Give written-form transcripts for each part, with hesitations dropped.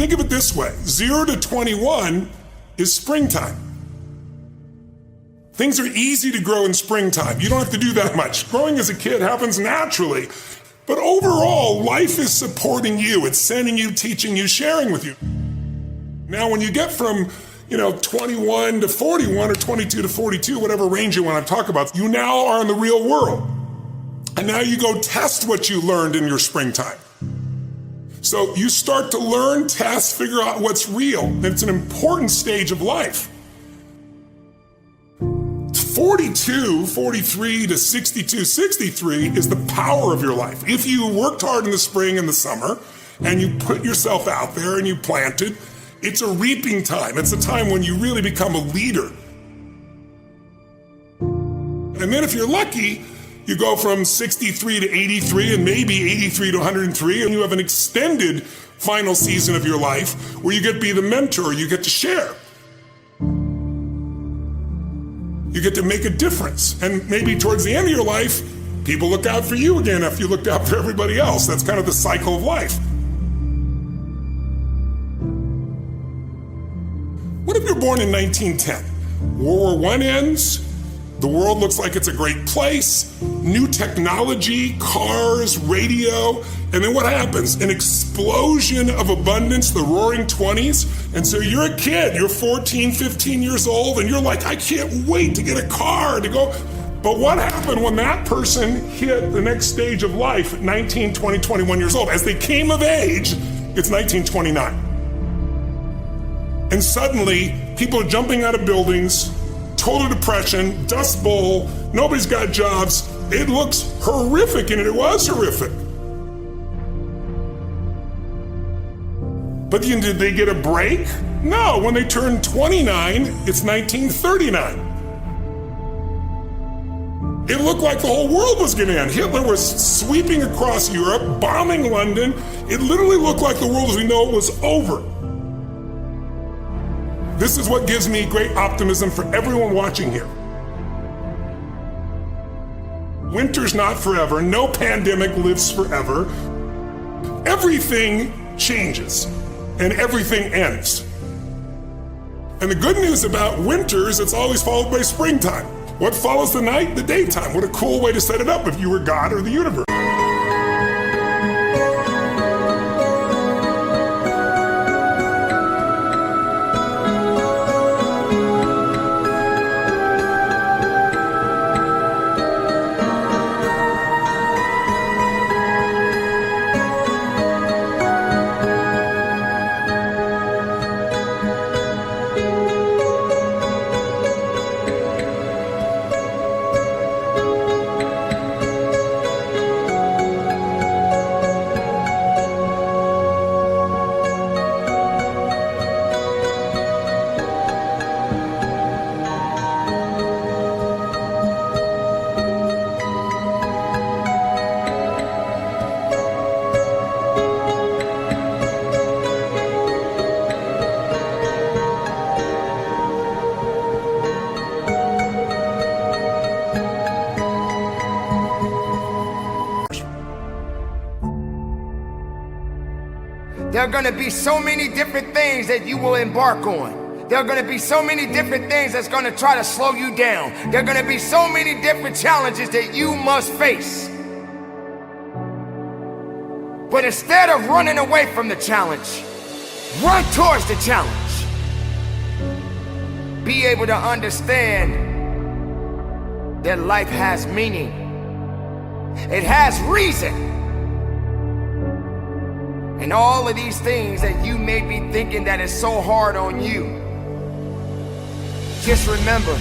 Think of it this way. 0 to 21 is springtime. Things are easy to grow in springtime. You don't have to do that much. Growing as a kid happens naturally. But overall, life is supporting you. It's sending you, teaching you, sharing with you. Now, when you get from 21 to 41 or 22 to 42, whatever range you want to talk about, you now are in the real world. And now you go test what you learned in your springtime. So you start to learn, test, figure out what's real. And it's an important stage of life. 42, 43 to 62, 63 is the power of your life. If you worked hard in the spring and the summer and you put yourself out there and you planted, it's a reaping time. It's a time when you really become a leader. And then if you're lucky, you go from 63 to 83 and maybe 83 to 103, and you have an extended final season of your life where you get to be the mentor, you get to share. You get to make a difference. And maybe towards the end of your life, people look out for you again after you looked out for everybody else. That's kind of the cycle of life. What if you're born in 1910? World War I ends, the world looks like it's a great place, new technology, cars, radio, and then what happens? An explosion of abundance, the roaring 20s, and so you're a kid, you're 14, 15 years old, and you're like, I can't wait to get a car, to go. But what happened when that person hit the next stage of life at 19, 20, 21 years old? As they came of age, it's 1929. And suddenly, people are jumping out of buildings, total depression, dust bowl, nobody's got jobs. It looks horrific, and it was horrific. But did they get a break? No, when they turned 29, it's 1939. It looked like the whole world was going to end. Hitler was sweeping across Europe, bombing London. It literally looked like the world as we know it was over. This is what gives me great optimism for everyone watching here. Winter's not forever. No pandemic lives forever. Everything changes and everything ends. And the good news about winter is it's always followed by springtime. What follows the night? The daytime. What a cool way to set it up if you were God or the universe. There are going to be so many different things that you will embark on. There are going to be so many different things that's going to try to slow you down. There are going to be so many different challenges that you must face. But instead of running away from the challenge, run towards the challenge. Be able to understand that life has meaning. It has reason. And all of these things that you may be thinking that is so hard on you, just remember,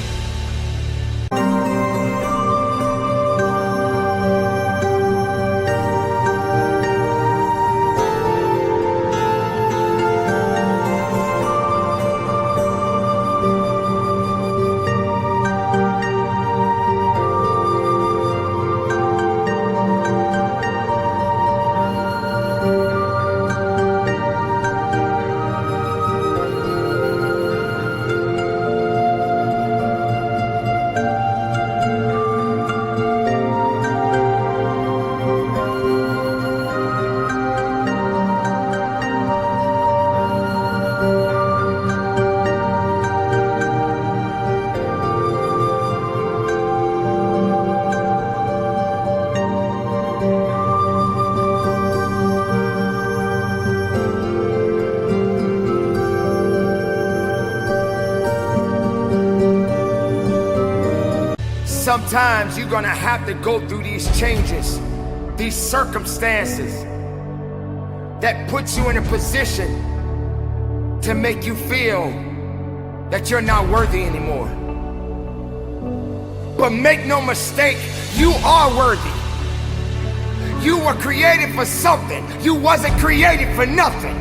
sometimes you're gonna have to go through these changes, these circumstances that put you in a position to make you feel that you're not worthy anymore. But make no mistake, you are worthy. You were created for something. You wasn't created for nothing.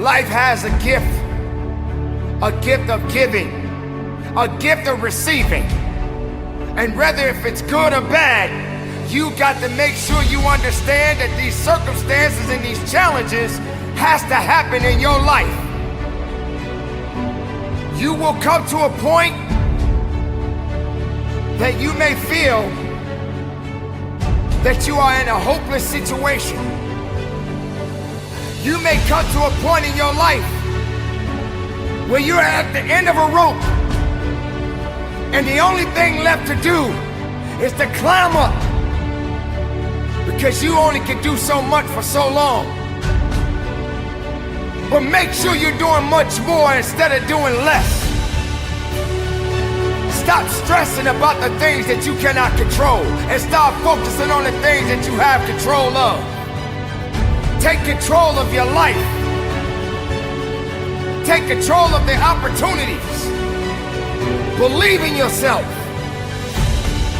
Life has a gift of giving, a gift of receiving. And whether if it's good or bad, you got to make sure you understand that these circumstances and these challenges has to happen in your life. You will come to a point that you may feel that you are in a hopeless situation. You may come to a point in your life where you're at the end of a rope and the only thing left to do is to climb up, because you only can do so much for so long. But make sure you're doing much more instead of doing less. Stop stressing about the things that you cannot control and start focusing on the things that you have control of. Take control of your life. Take control of the opportunities. Believe in yourself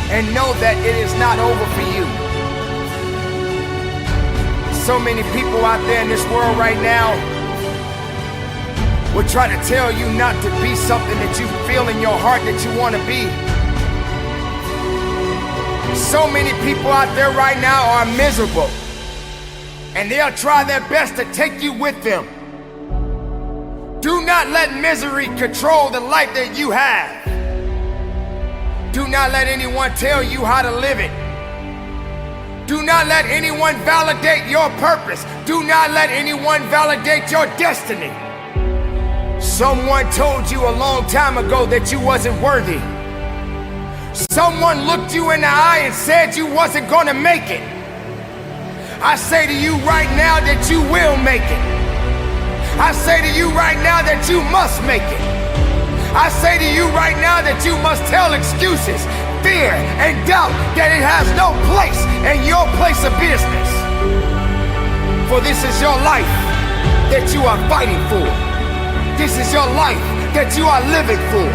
and know that it is not over for you. So many people out there in this world right now will try to tell you not to be something that you feel in your heart that you want to be. So many people out there right now are miserable, and they'll try their best to take you with them. Do not let misery control the life that you have. Do not let anyone tell you how to live it. Do not let anyone validate your purpose. Do not let anyone validate your destiny. Someone told you a long time ago that you wasn't worthy. Someone looked you in the eye and said you wasn't gonna make it. I say to you right now that you will make it. I say to you right now that you must make it. I say to you right now that you must tell excuses, fear, and doubt that it has no place in your place of business. For this is your life that you are fighting for. This is your life that you are living for.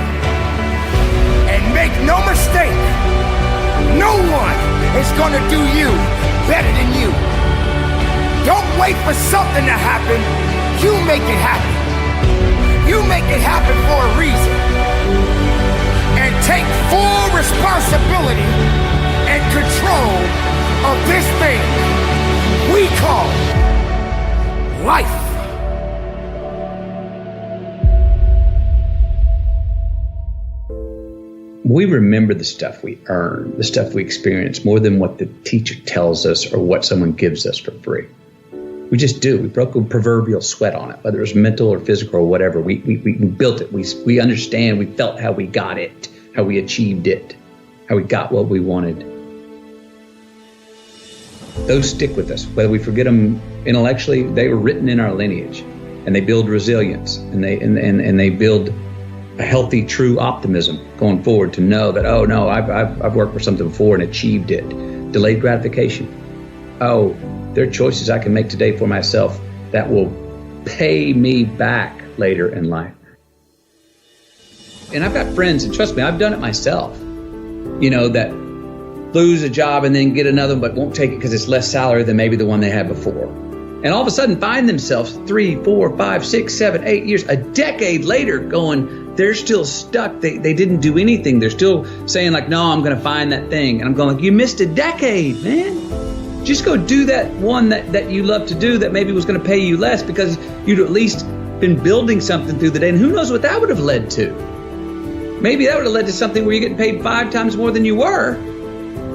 And make no mistake, no one is gonna do you better than you. Don't wait for something to happen. You make it happen. You make it happen for a reason. And take full responsibility and control of this thing we call life. We remember the stuff we earn, the stuff we experience, more than what the teacher tells us or what someone gives us for free. We just do. We broke a proverbial sweat on it, whether it was mental or physical or whatever. We built it. We understand. We felt how we got it, how we achieved it, how we got what we wanted. Those stick with us. Whether we forget them intellectually, they were written in our lineage, and they build resilience, and they build a healthy, true optimism going forward to know that, oh no, I've worked for something before and achieved it. Delayed gratification. Oh, there are choices I can make today for myself that will pay me back later in life. And I've got friends, and trust me, I've done it myself, that lose a job and then get another one, but won't take it because it's less salary than maybe the one they had before. And all of a sudden find themselves 3, 4, 5, 6, 7, 8 years, a decade later going, they're still stuck. They didn't do anything. They're still saying like, no, I'm going to find that thing. And I'm going like, you missed a decade, man. Just go do that one that you love to do that maybe was going to pay you less because you'd at least been building something through the day. And who knows what that would have led to? Maybe that would have led to something where you're getting paid 5 times more than you were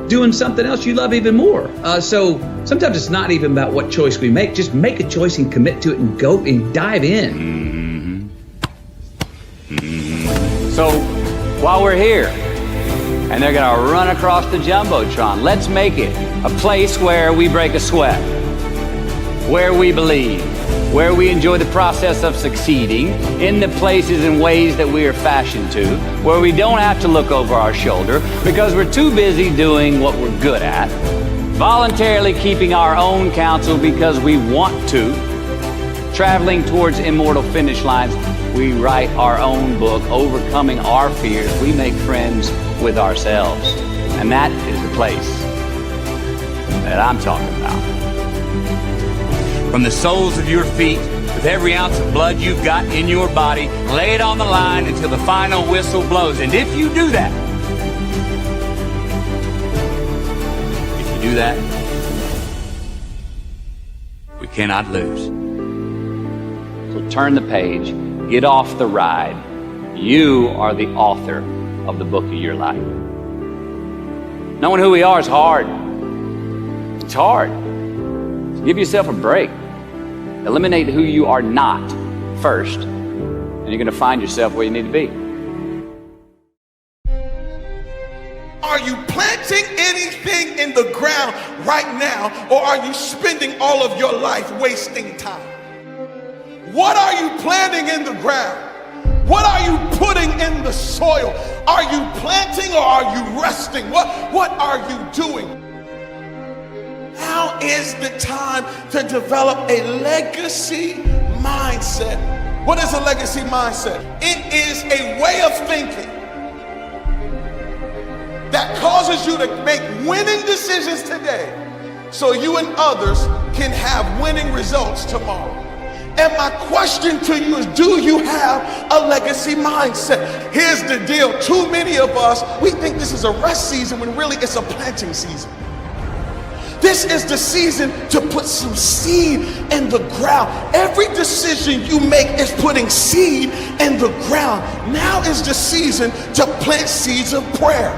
doing something else you love even more. So sometimes it's not even about what choice we make. Just make a choice and commit to it and go and dive in. So while we're here, and they're going to run across the Jumbotron, let's make it a place where we break a sweat. where we believe, where we enjoy the process of succeeding, in the places and ways that we are fashioned to, where we don't have to look over our shoulder because we're too busy doing what we're good at, voluntarily keeping our own counsel because we want to, traveling towards immortal finish lines. We write our own book, overcoming our fears. We make friends with ourselves. And that is the place that I'm talking about. From the soles of your feet, with every ounce of blood you've got in your body, lay it on the line until the final whistle blows. And if you do that, we cannot lose. So turn the page, get off the ride. You are the author of the book of your life. Knowing who we are is hard. It's hard. So give yourself a break. Eliminate who you are not first, and you're going to find yourself where you need to be. Are you planting anything in the ground right now, or are you spending all of your life wasting time? What are you planting in the ground? What are you putting in the soil? Are you planting or are you resting? What are you doing? Now is the time to develop a legacy mindset. What is a legacy mindset? It is a way of thinking that causes you to make winning decisions today so you and others can have winning results tomorrow. And my question to you is, do you have a legacy mindset? Here's the deal. Too many of us, we think this is a rest season when really it's a planting season. This is the season to put some seed in the ground. Every decision you make is putting seed in the ground. Now is the season to plant seeds of prayer.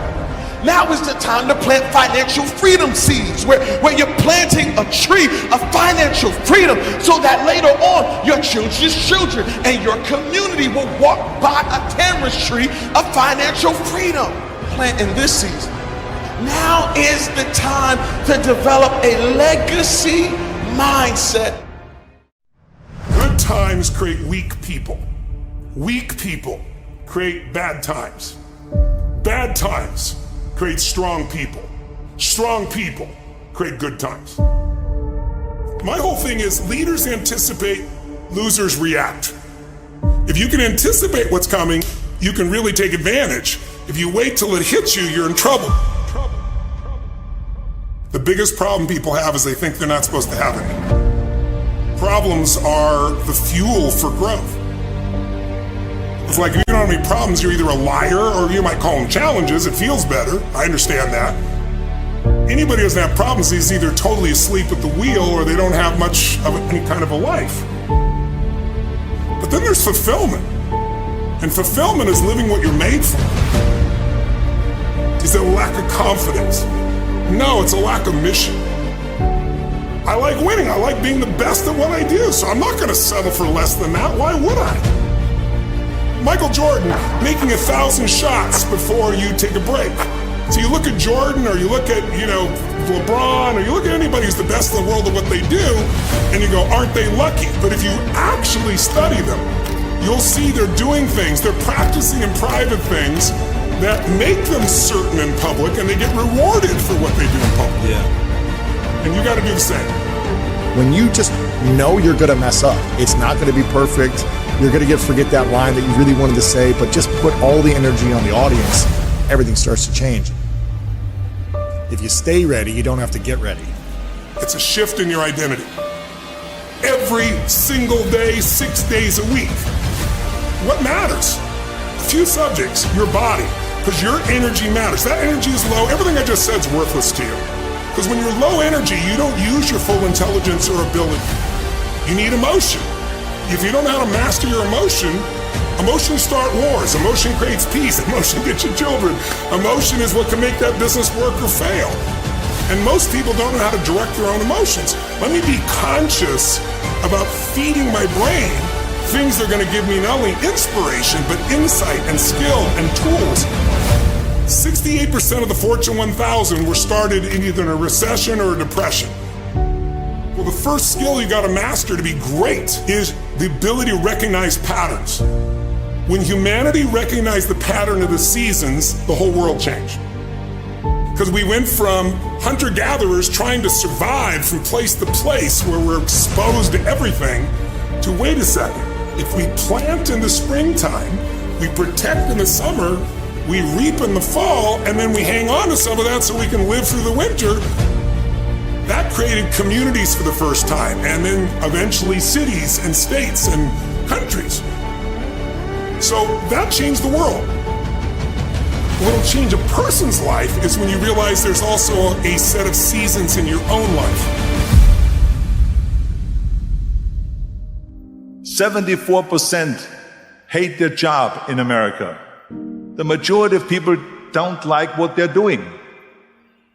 Now is the time to plant financial freedom seeds, where you're planting a tree of financial freedom so that later on your children's children and your community will walk by a tamarisk tree of financial freedom. Plant in this season. Now is the time to develop a legacy mindset. Good times create weak people. Weak people create bad times. Bad times create strong people. Strong people create good times. My whole thing is leaders anticipate, losers react. If you can anticipate what's coming, you can really take advantage. If you wait till it hits you, you're in trouble. The biggest problem people have is they think they're not supposed to have any. Problems are the fuel for growth. It's like if you don't have any problems, you're either a liar or you might call them challenges. It feels better. I understand that. Anybody who doesn't have problems is either totally asleep at the wheel or they don't have much of any kind of a life. But then there's fulfillment. And fulfillment is living what you're made for. Is it a lack of confidence? No, it's a lack of mission. I like winning. I like being the best at what I do. So I'm not going to settle for less than that. Why would I? Michael Jordan making 1,000 shots before you take a break. So you look at Jordan, or you look at, LeBron, or you look at anybody who's the best in the world at what they do, and you go, aren't they lucky? But if you actually study them, you'll see they're doing things, they're practicing in private things that make them certain in public, and they get rewarded for what they do in public. Yeah. And you got to do the same. When you just know you're going to mess up, it's not going to be perfect. You're going to forget that line that you really wanted to say, but just put all the energy on the audience. Everything starts to change. If you stay ready, you don't have to get ready. It's a shift in your identity. Every single day, 6 days a week. What matters? A few subjects, your body, because your energy matters. That energy is low. Everything I just said is worthless to you. Because when you're low energy, you don't use your full intelligence or ability. You need emotion. If you don't know how to master your emotion start wars. Emotion creates peace. Emotion gets you children. Emotion is what can make that business work or fail. And most people don't know how to direct their own emotions. Let me be conscious about feeding my brain things that are going to give me not only inspiration, but insight and skill and tools. 68% of the Fortune 1000 were started in either a recession or a depression. Well, the first skill you gotta master to be great is the ability to recognize patterns. When humanity recognized the pattern of the seasons, the whole world changed. Because we went from hunter-gatherers trying to survive from place to place where we're exposed to everything, to wait a second, if we plant in the springtime, we protect in the summer, we reap in the fall, and then we hang on to some of that so we can live through the winter. That created communities for the first time, and then eventually cities and states and countries. So that changed the world. What'll change a person's life is when you realize there's also a set of seasons in your own life. 74% hate their job in America. The majority of people don't like what they're doing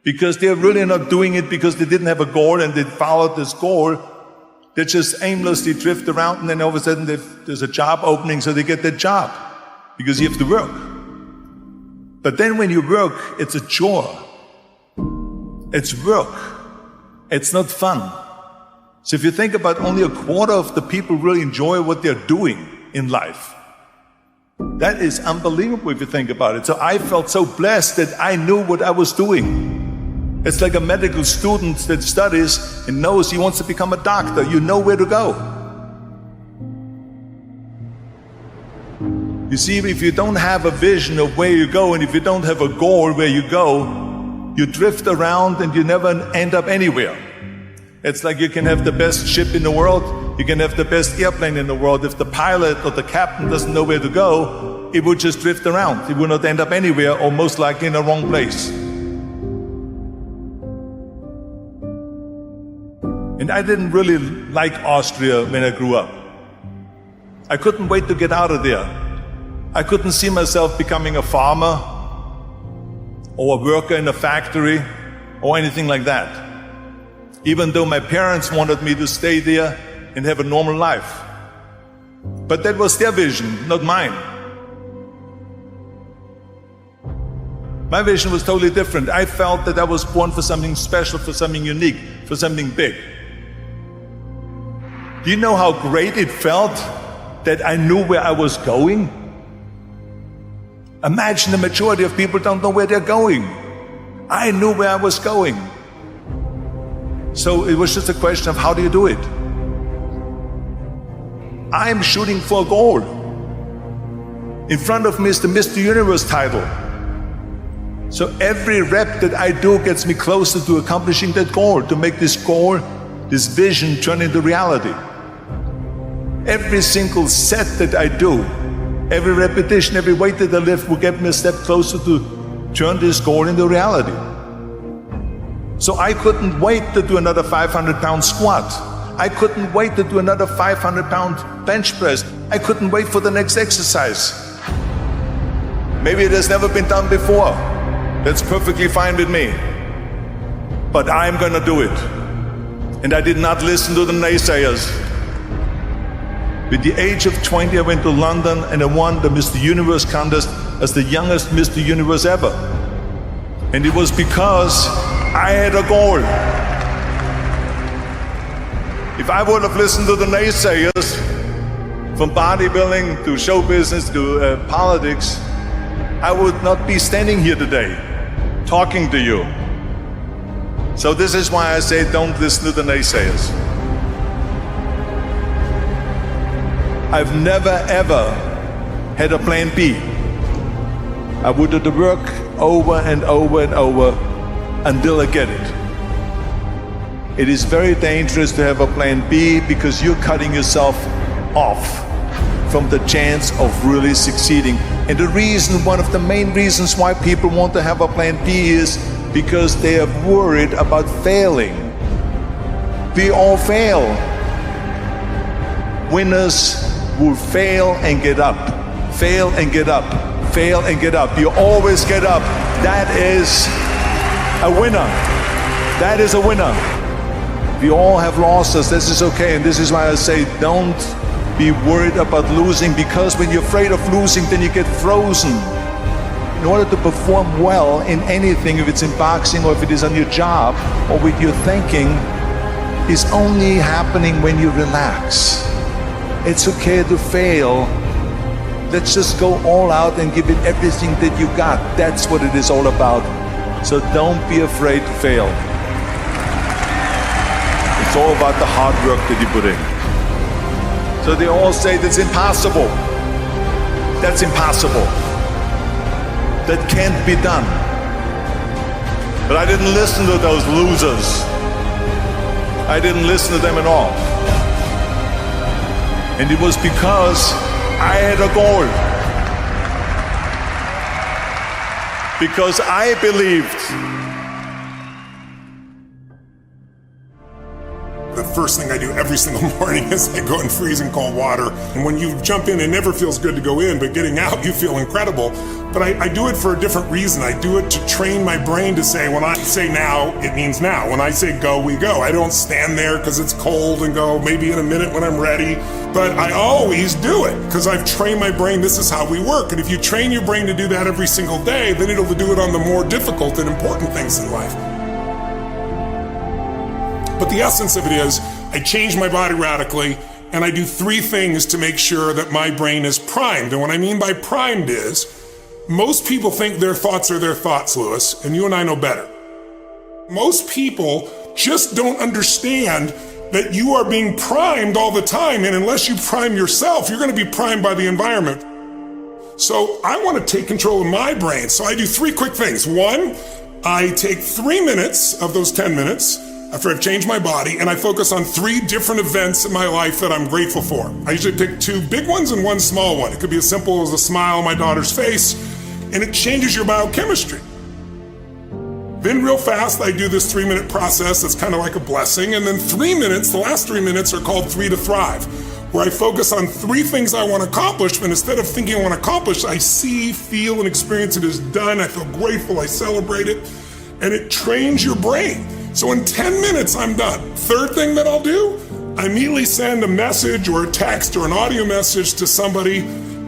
because they're really not doing it because they didn't have a goal and they followed this goal. They just aimlessly drift around, and then all of a sudden there's a job opening, so they get that job because you have to work. But then when you work, it's a chore. It's work. It's not fun. So if you think about only a quarter of the people really enjoy what they're doing in life, that is unbelievable if you think about it. So I felt so blessed that I knew what I was doing. It's like a medical student that studies and knows he wants to become a doctor. You know where to go. You see, if you don't have a vision of where you go, and if you don't have a goal where you go, you drift around and you never end up anywhere. It's like you can have the best ship in the world, you can have the best airplane in the world. If the pilot or the captain doesn't know where to go, it would just drift around. It would not end up anywhere, or most likely in the wrong place. And I didn't really like Austria when I grew up. I couldn't wait to get out of there. I couldn't see myself becoming a farmer or a worker in a factory or anything like that. Even though my parents wanted me to stay there and have a normal life. But that was their vision, not mine. My vision was totally different. I felt that I was born for something special, for something unique, for something big. Do you know how great it felt that I knew where I was going? Imagine the majority of people don't know where they're going. I knew where I was going. So it was just a question of how do you do it? I'm shooting for a goal. In front of me is the Mr. Universe title. So every rep that I do gets me closer to accomplishing that goal, to make this goal, this vision turn into reality. Every single set that I do, every repetition, every weight that I lift will get me a step closer to turn this goal into reality. So I couldn't wait to do another 500-pound squat. I couldn't wait to do another 500-pound bench press. I couldn't wait for the next exercise. Maybe it has never been done before. That's perfectly fine with me. But I'm gonna do it. And I did not listen to the naysayers. With the age of 20, I went to London and I won the Mr. Universe contest as the youngest Mr. Universe ever. And it was because I had a goal. If I would have listened to the naysayers, from bodybuilding to show business to politics, I would not be standing here today, talking to you. So this is why I say don't listen to the naysayers. I've never ever had a plan B. I would do the work over and over and over until I get it. It is very dangerous to have a plan B because you're cutting yourself off from the chance of really succeeding. And the reason, one of the main reasons why people want to have a plan B is because they are worried about failing. We all fail. Winners will fail and get up, fail and get up, fail and get up. You always get up. That is a winner. That is a winner. We all have losses. This is okay. And this is why I say don't be worried about losing, because when you're afraid of losing, then you get frozen. In order to perform well in anything, if it's in boxing or if it is on your job or with your thinking, is only happening when you relax. It's okay to fail. Let's just go all out and give it everything that you got. That's what it is all about. So don't be afraid to fail. It's all about the hard work that you put in. So they all say that's impossible. That's impossible. That can't be done. But I didn't listen to those losers. I didn't listen to them at all. And it was because I had a goal. Because I believed. The first thing I do every single morning is I go in freezing cold water. And when you jump in, it never feels good to go in, but getting out, you feel incredible. But I do it for a different reason. I do it to train my brain to say, when I say now, it means now. When I say go, we go. I don't stand there because it's cold and go maybe in a minute when I'm ready. But I always do it because I've trained my brain. This is how we work. And if you train your brain to do that every single day, then it'll do it on the more difficult and important things in life. But the essence of it is, I change my body radically, and I do 3 things to make sure that my brain is primed. And what I mean by primed is, most people think their thoughts are their thoughts, Lewis, and you and I know better. Most people just don't understand that you are being primed all the time, and unless you prime yourself, you're going to be primed by the environment. So I want to take control of my brain. So I do 3 quick things. 1, I take 3 minutes of those 10 minutes after I've changed my body, and I focus on 3 different events in my life that I'm grateful for. I usually pick 2 big ones and 1 small one. It could be as simple as a smile on my daughter's face, and it changes your biochemistry. Then real fast, I do this 3-minute process that's kind of like a blessing, and then 3 minutes, the last 3 minutes are called 3 to Thrive, where I focus on 3 things I want to accomplish, but instead of thinking I want to accomplish, I see, feel, and experience it as done. I feel grateful, I celebrate it, and it trains your brain. So in 10 minutes, I'm done. 3rd thing that I'll do, I immediately send a message or a text or an audio message to somebody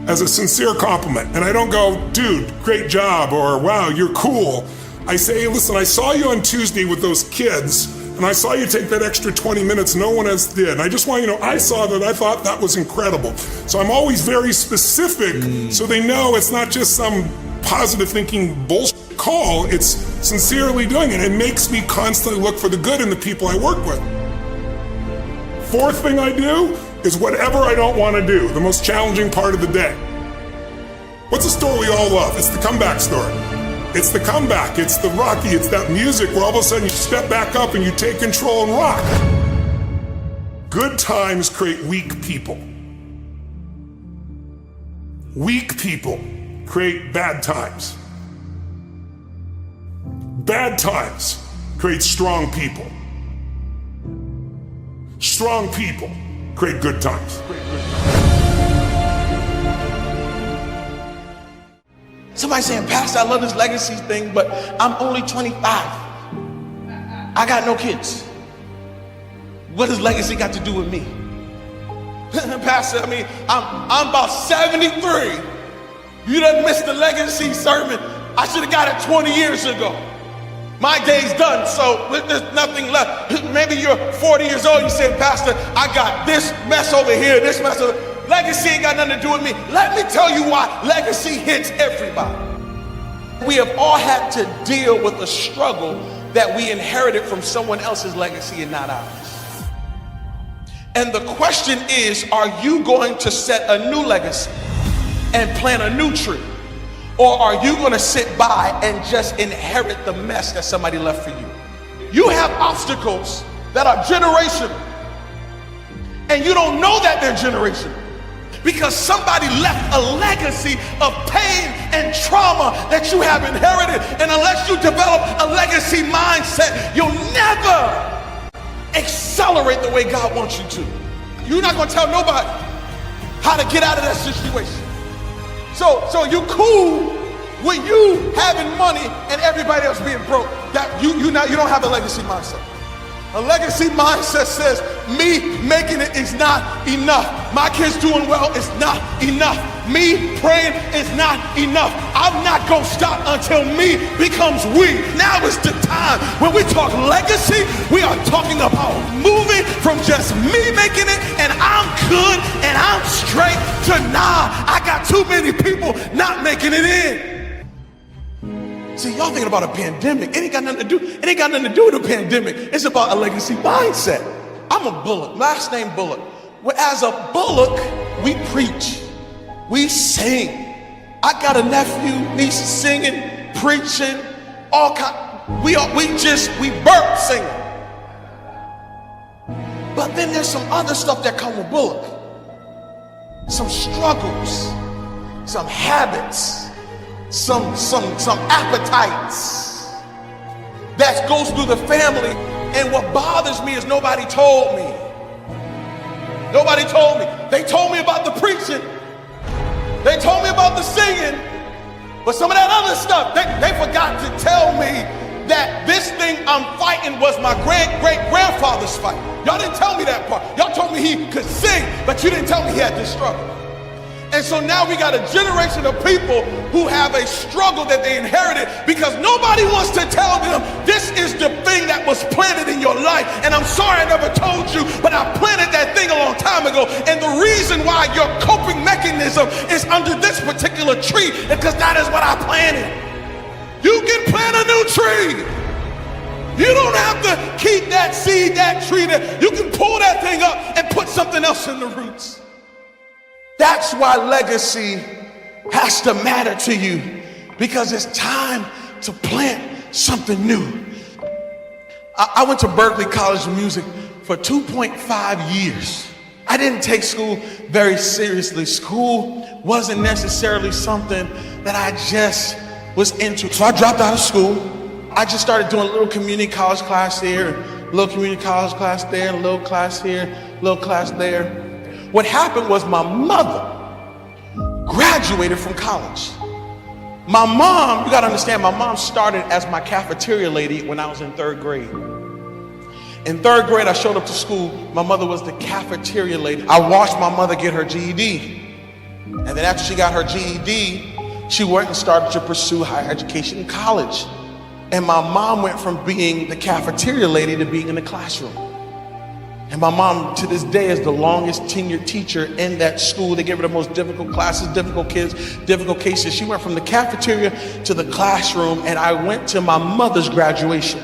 as a sincere compliment. And I don't go, dude, great job, or wow, you're cool. I say, hey, listen, I saw you on Tuesday with those kids, and I saw you take that extra 20 minutes no one else did. And I just want you to know, I saw that, I thought that was incredible. So I'm always very specific so they know it's not just some positive thinking bullshit call, it's sincerely doing it. It makes me constantly look for the good in the people I work with. 4th thing I do is whatever I don't want to do, the most challenging part of the day. What's a story we all love? It's the comeback story. It's the comeback, it's the Rocky, it's that music where all of a sudden you step back up and you take control and rock. Good times create weak people. Weak people create bad times. Bad times create strong people. Strong people create good times. Somebody saying, Pastor, I love this legacy thing, but I'm only 25. I got no kids. What does legacy got to do with me? Pastor, I mean, I'm about 73. You done missed the legacy sermon. I should have got it 20 years ago. My day's done, so there's nothing left. Maybe you're 40 years old, you said, Pastor, I got this mess over here, this mess over here. Legacy ain't got nothing to do with me. Let me tell you why legacy hits everybody. We have all had to deal with the struggle that we inherited from someone else's legacy and not ours. And the question is, are you going to set a new legacy and plant a new tree? Or are you going to sit by and just inherit the mess that somebody left for you? You have obstacles that are generational, and you don't know that they're generational because somebody left a legacy of pain and trauma that you have inherited. And unless you develop a legacy mindset, you'll never accelerate the way God wants you to. You're not going to tell nobody how to get out of that situation. So you cool with you having money and everybody else being broke. That you don't have a legacy mindset. A legacy mindset says, me making it is not enough. My kids doing well is not enough. Me praying is not enough. I'm not gonna stop until me becomes we. Now is the time. When we talk legacy, we are talking about moving just me making it and I'm good and I'm straight to nah, I got too many people not making it in. See, y'all thinking about a pandemic. It ain't got nothing to do with a pandemic. It's about a legacy mindset. I'm a Bullock, last name Bullock. Well, as a Bullock, we preach, we sing. I got a nephew, niece singing, preaching, all kind. We birth singing. But then there's some other stuff that come with Bullock. Some struggles, some habits, some appetites that goes through the family. And what bothers me is nobody told me. Nobody told me. They told me about the preaching. They told me about the singing. But some of that other stuff, they forgot to tell me that this thing I'm fighting was my great-great-grandfather's fight. Y'all didn't tell me that part. Y'all told me he could sing, but you didn't tell me he had this struggle. And so now we got a generation of people who have a struggle that they inherited because nobody wants to tell them this is the thing that was planted in your life. And I'm sorry I never told you, but I planted that thing a long time ago. And the reason why your coping mechanism is under this particular tree is because that is what I planted. You can plant a new tree. You don't have to keep that seed, that tree there. You can pull that thing up and put something else in the roots. That's why legacy has to matter to you, because it's time to plant something new. I went to Berklee College of Music for 2.5 years. I didn't take school very seriously. School wasn't necessarily something that I just was into. So I dropped out of school. I just started doing a little community college class here, a little community college class there, a little class here, a little class there. What happened was my mother graduated from college. My mom, you gotta understand, my mom started as my cafeteria lady when I was in 3rd grade. In 3rd grade, I showed up to school. My mother was the cafeteria lady. I watched my mother get her GED. And then after she got her GED, she went and started to pursue higher education in college. And my mom went from being the cafeteria lady to being in the classroom. And my mom, to this day, is the longest tenured teacher in that school. They gave her the most difficult classes, difficult kids, difficult cases. She went from the cafeteria to the classroom, and I went to my mother's graduation.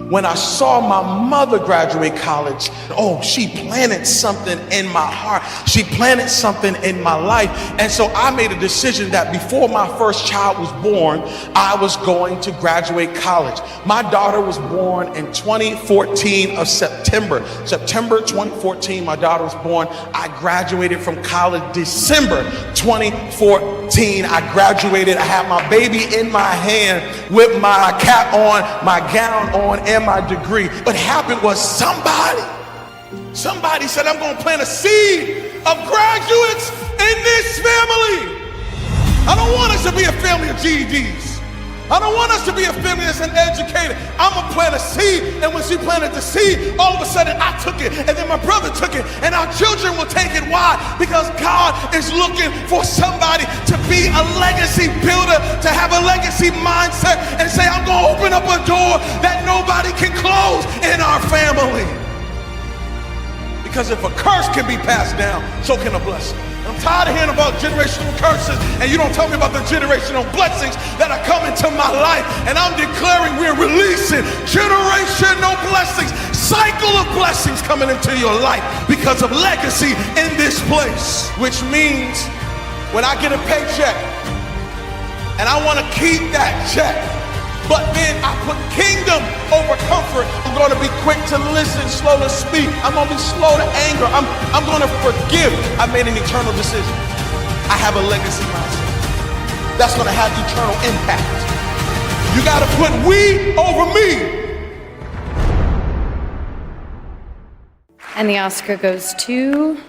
When I saw my mother graduate college, oh, she planted something in my heart. She planted something in my life. And so I made a decision that before my first child was born, I was going to graduate college. My daughter was born in 2014 of September 2014, my daughter was born. I graduated from college December 2014. I graduated. I had my baby in my hand with my cap on, my gown on, and my degree. What happened was somebody said, I'm going to plant a seed of graduates in this family. I don't want us to be a family of GEDs. I don't want us to be a family that's uneducated. I'm going to plant a seed, and when she planted the seed, all of a sudden I took it, and then my brother took it, and our children will take it. Why? Because God is looking for somebody to be a legacy builder, to have a legacy mindset, and say, I'm going to open up a door that nobody can close in our family. Because if a curse can be passed down, so can a blessing. I'm tired of hearing about generational curses, and you don't tell me about the generational blessings that are coming to my life. And I'm declaring we're releasing generational blessings, cycle of blessings coming into your life because of legacy in this place. Which means when I get a paycheck and I want to keep that check, but then I put kingdom over comfort. I'm going to be quick to listen, slow to speak. I'm going to be slow to anger. I'm going to forgive. I made an eternal decision. I have a legacy mindset. That's going to have eternal impact. You got to put we over me. And the Oscar goes to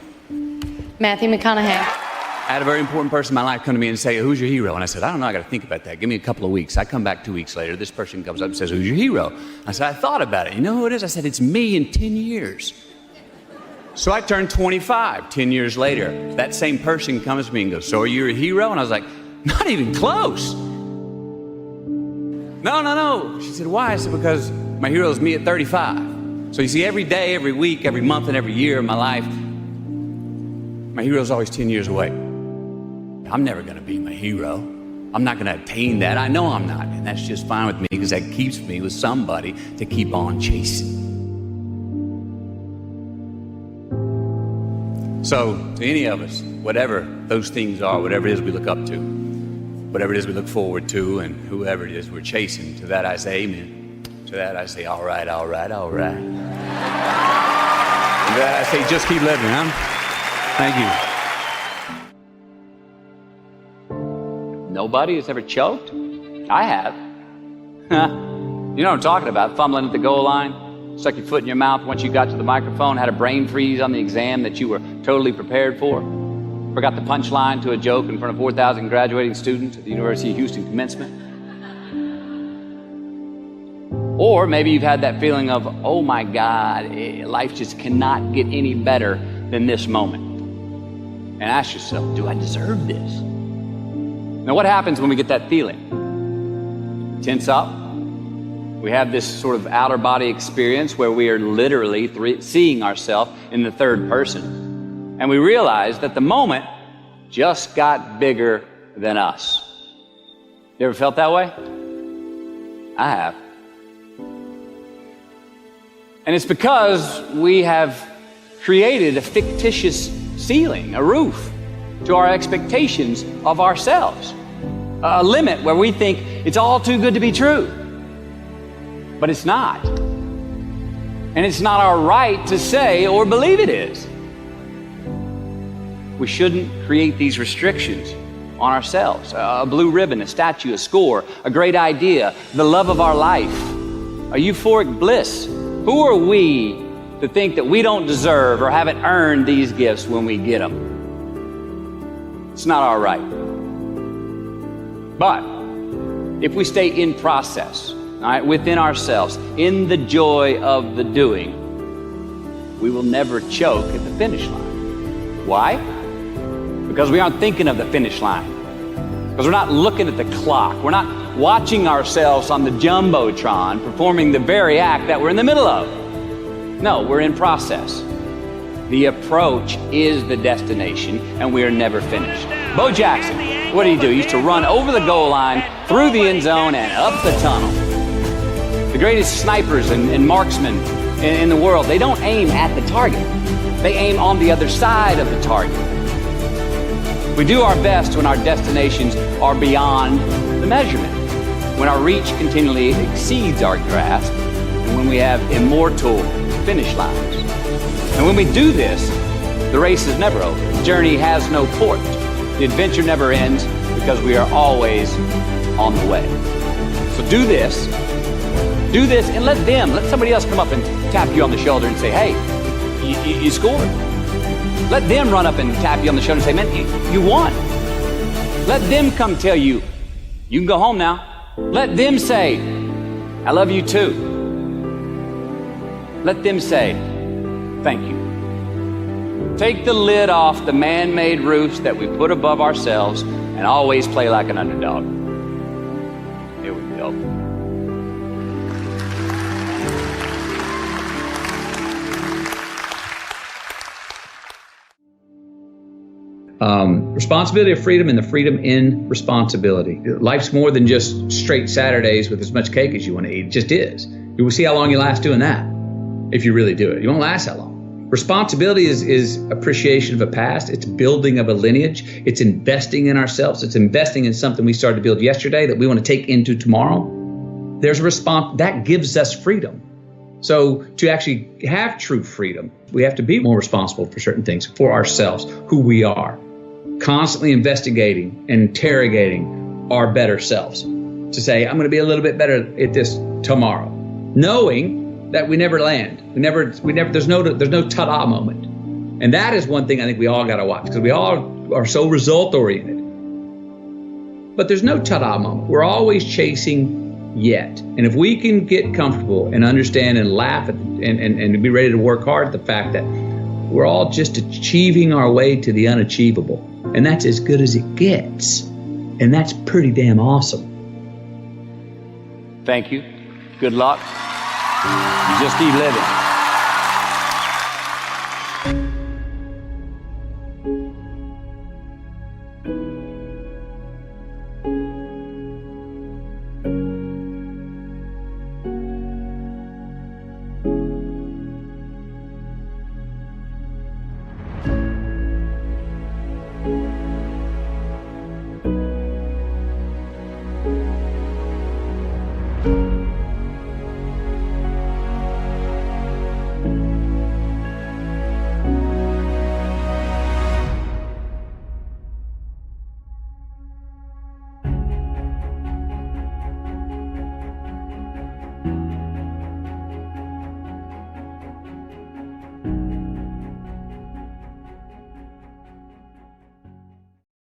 Matthew McConaughey. I had a very important person in my life come to me and say, who's your hero? And I said, I don't know, I got to think about that. Give me a couple of weeks. I come back 2 weeks later. This person comes up and says, who's your hero? I said, I thought about it. You know who it is? I said, it's me in 10 years. So I turned 25 10 years later. That same person comes to me and goes, so are you a hero? And I was like, not even close. No. She said, why? I said, because my hero is me at 35. So you see, every day, every week, every month, and every year of my life, my hero's always 10 years away. I'm never going to be my hero. I'm not going to attain that. I know I'm not. And that's just fine with me because that keeps me with somebody to keep on chasing. So to any of us, whatever those things are, whatever it is we look up to, whatever it is we look forward to, and whoever it is we're chasing, to that I say amen. To that I say, all right, all right, all right. And to that I say, just keep living, huh? Thank you. Nobody has ever choked? I have. You know what I'm talking about, fumbling at the goal line, stuck your foot in your mouth once you got to the microphone, had a brain freeze on the exam that you were totally prepared for, forgot the punchline to a joke in front of 4,000 graduating students at the University of Houston commencement. Or maybe you've had that feeling of, oh my God, life just cannot get any better than this moment. And ask yourself, do I deserve this? Now what happens when we get that feeling? Tense up. We have this sort of outer body experience where we are literally seeing ourselves in the third person. And we realize that the moment just got bigger than us. You ever felt that way? I have. And it's because we have created a fictitious ceiling, a roof, to our expectations of ourselves. A limit where we think it's all too good to be true. But it's not. And it's not our right to say or believe it is. We shouldn't create these restrictions on ourselves. A blue ribbon, a statue, a score, a great idea, the love of our life, a euphoric bliss. Who are we to think that we don't deserve or haven't earned these gifts when we get them? It's not our right. But if we stay in process, all right, within ourselves, in the joy of the doing, we will never choke at the finish line. Why? Because we aren't thinking of the finish line. Because we're not looking at the clock. We're not watching ourselves on the Jumbotron performing the very act that we're in the middle of. No, we're in process. The approach is the destination, and we are never finished. Bo Jackson, what do? He used to run over the goal line, through the end zone, and up the tunnel. The greatest snipers and marksmen in the world, they don't aim at the target. They aim on the other side of the target. We do our best when our destinations are beyond the measurement, when our reach continually exceeds our grasp, and when we have immortal finish lines. And when we do this, the race is never over. The journey has no port. The adventure never ends because we are always on the way. So do this, and let somebody else come up and tap you on the shoulder and say, hey, you scored. Let them run up and tap you on the shoulder and say, man, you won. Let them come tell you, you can go home now. Let them say, I love you too. Let them say, thank you. Take the lid off the man-made roofs that we put above ourselves and always play like an underdog. Here we go. Responsibility of freedom and the freedom in responsibility. Life's more than just straight Saturdays with as much cake as you want to eat. It just is. You will see how long you last doing that if you really do it. You won't last that long. Responsibility is appreciation of a past. It's building of a lineage. It's investing in ourselves. It's investing in something we started to build yesterday that we want to take into tomorrow. There's a response that gives us freedom. So to actually have true freedom, we have to be more responsible for certain things, for ourselves, who we are, constantly investigating and interrogating our better selves to say, I'm going to be a little bit better at this tomorrow, knowing that we never land. There's no ta-da moment. And that is one thing I think we all got to watch, because we all are so result oriented. But there's no ta-da moment. We're always chasing yet. And if we can get comfortable and understand and laugh at and be ready to work hard at the fact that we're all just achieving our way to the unachievable, and that's as good as it gets, and that's pretty damn awesome. Thank you. Good luck. Just keep living.